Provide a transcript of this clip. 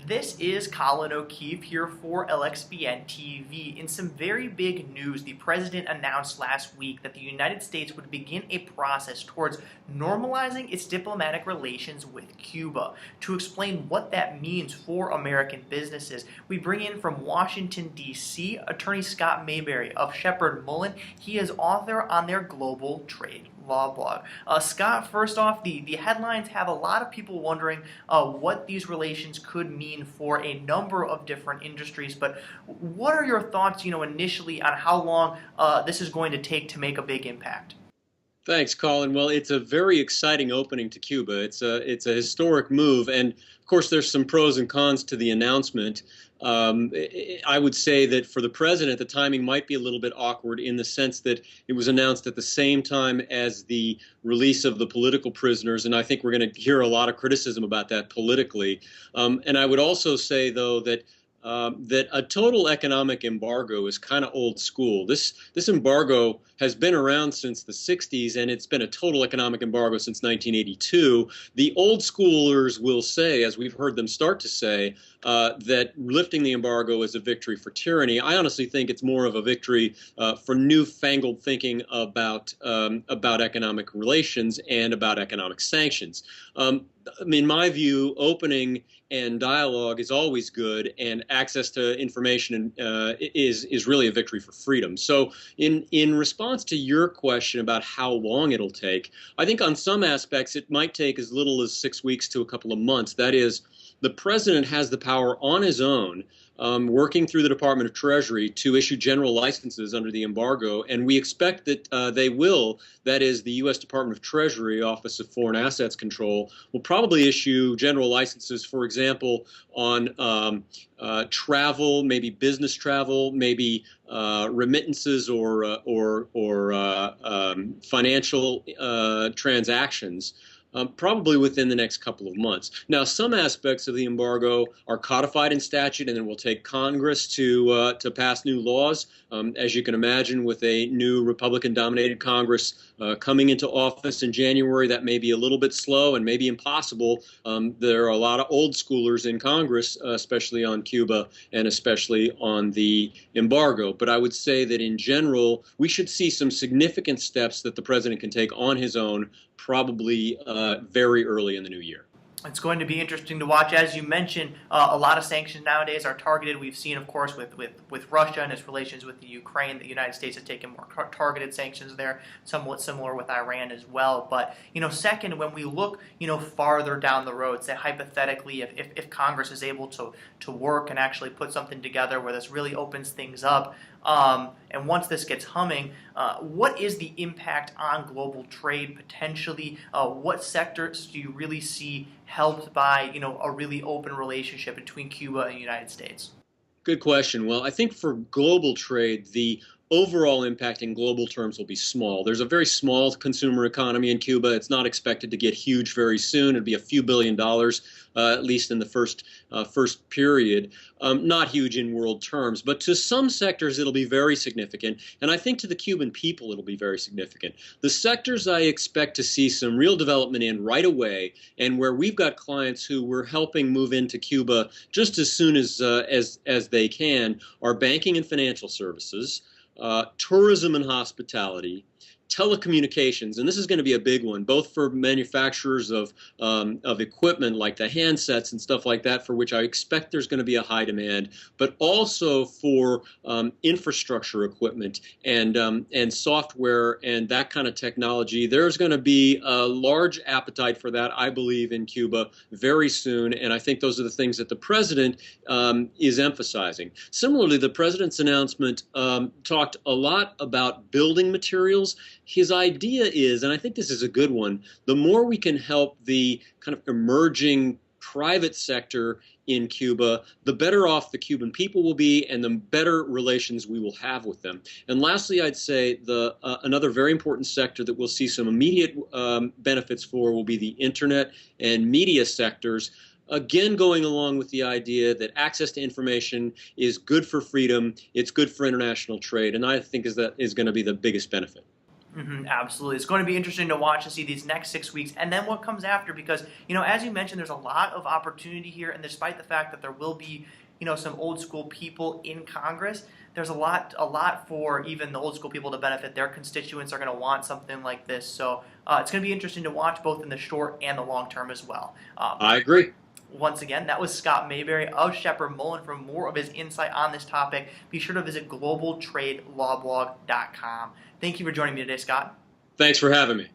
This is Colin O'Keefe here for LXBN TV. In some very big news, the president announced last week that the United States would begin a process towards normalizing its diplomatic relations with Cuba. To explain what that means for American businesses, we bring in from Washington, D.C., attorney Scott Maberry of Sheppard Mullin. He is author on their global trade law blog. Scott, first off, the headlines have a lot of people wondering what these relations could mean for a number of different industries, but what are your thoughts, initially on how long this is going to take to make a big impact? Thanks, Colin. Well, it's a very exciting opening to Cuba. It's a historic move, and of course, there's some pros and cons to the announcement. I would say that for the president, the timing might be a little bit awkward in the sense that it was announced at the same time as the release of the political prisoners, and I think we're going to hear a lot of criticism about that politically. And I would also say, though, that that a total economic embargo is kind of old school. This embargo has been around since the 60s, and it's been a total economic embargo since 1982. The old schoolers will say, as we've heard them start to say, that lifting the embargo is a victory for tyranny. I honestly think it's more of a victory for newfangled thinking about economic relations and about economic sanctions. In my view, opening and dialogue is always good, and access to information is really a victory for freedom. So in response to your question about how long it'll take, I think on some aspects it might take as little as 6 weeks to a couple of months. That is, the president has the power on his own, working through the Department of Treasury, to issue general licenses under the embargo, and we expect that they will. That is, the U.S. Department of Treasury, Office of Foreign Assets Control, will probably issue general licenses, for example, on travel, maybe business travel, maybe remittances or financial transactions. Probably within the next couple of months. Now, some aspects of the embargo are codified in statute, and it will take Congress to pass new laws. As you can imagine, with a new Republican-dominated Congress coming into office in January, that may be a little bit slow and maybe impossible. There are a lot of old schoolers in Congress, especially on Cuba and especially on the embargo. But I would say that in general, we should see some significant steps that the president can take on his own, probably very early in the new year. It's going to be interesting to watch. As you mentioned, a lot of sanctions nowadays are targeted. We've seen, of course, with Russia and its relations with the Ukraine, the United States has taken more targeted sanctions there, somewhat similar with Iran as well. But, second, when we look, farther down the road, say hypothetically, if Congress is able to work and actually put something together where this really opens things up, and once this gets humming, what is the impact on global trade potentially? What sectors do you really see helped by a really open relationship between Cuba and the United States? Good question. Well, I think for global trade, the overall impact in global terms will be small. There's a very small consumer economy in Cuba. It's not expected to get huge very soon. It'll be a few $billions, at least in the first period. Not huge in world terms, but to some sectors it'll be very significant. And I think to the Cuban people it'll be very significant. The sectors I expect to see some real development in right away, and where we've got clients who we're helping move into Cuba just as soon as they can, are banking and financial services, tourism and hospitality, telecommunications, and this is going to be a big one, both for manufacturers of equipment like the handsets and stuff like that, for which I expect there's going to be a high demand, but also for infrastructure equipment and software and that kind of technology. There's going to be a large appetite for that, I believe, in Cuba very soon, and I think those are the things that the president is emphasizing. Similarly, the president's announcement talked a lot about building materials. His idea is, and I think this is a good one, the more we can help the kind of emerging private sector in Cuba, the better off the Cuban people will be and the better relations we will have with them. And lastly, I'd say another very important sector that we'll see some immediate benefits for will be the internet and media sectors. Again, going along with the idea that access to information is good for freedom, it's good for international trade, and I think that is going to be the biggest benefit. Absolutely. It's going to be interesting to watch to see these next 6 weeks and then what comes after because, as you mentioned, there's a lot of opportunity here. And despite the fact that there will be, some old school people in Congress, there's a lot for even the old school people to benefit. Their constituents are going to want something like this. So it's going to be interesting to watch both in the short and the long term as well. I agree. Once again, that was Scott Maberry of Sheppard Mullin. For more of his insight on this topic, be sure to visit globaltradelawblog.com. Thank you for joining me today, Scott. Thanks for having me.